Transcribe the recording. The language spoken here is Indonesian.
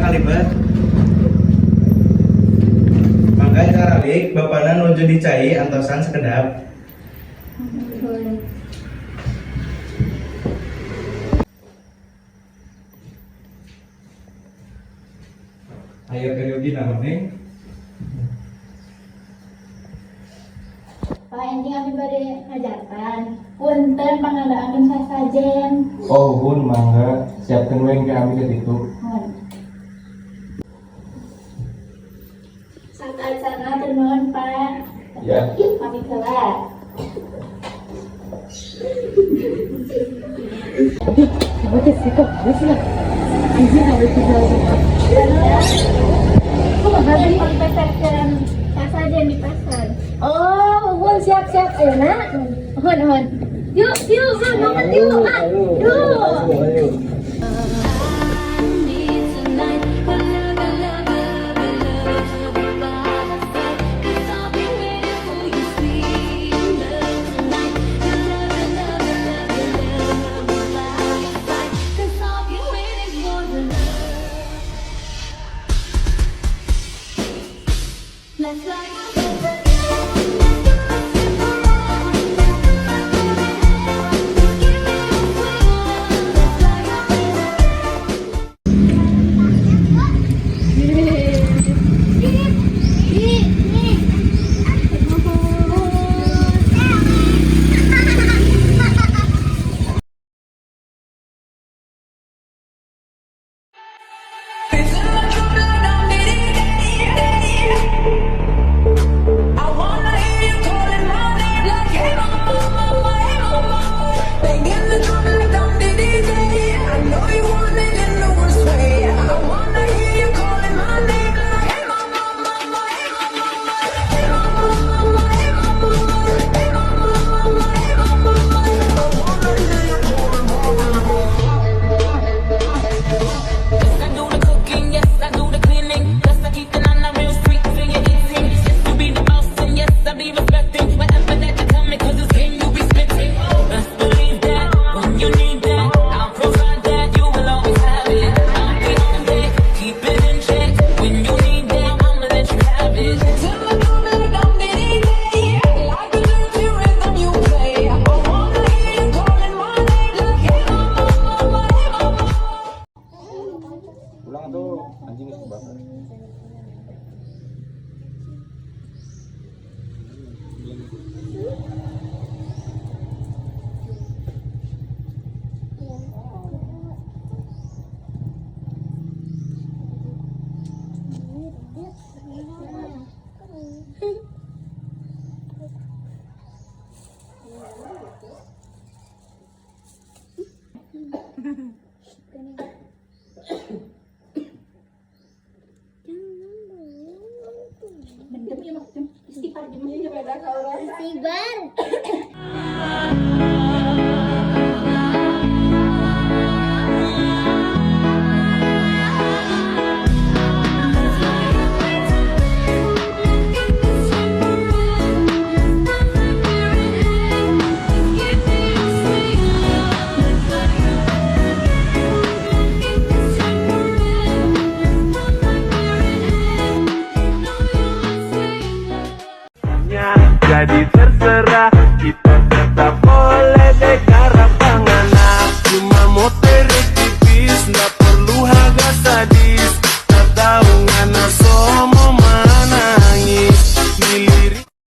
kalibet. Mangga caralik bapana nuju dicai antosan sekedap. Ayo periogi naon Neng? Pak ini kami bade hajatan. Punten pangandaan sasajen. Oh, Bun, mangga siapkan weng ke kami ke situ. Saat acara termohon Pak. Ya. Kami kelar. Bagus sih kok, bagus. Izin harus tinggal. Kok hari pempesan sasajen di pasar. Oh, Bun siap-siap ayo nak. Hon. Yuk, Bun, makan yuk. Yuk. Pulang tuh, anjing itu bakar. Jadi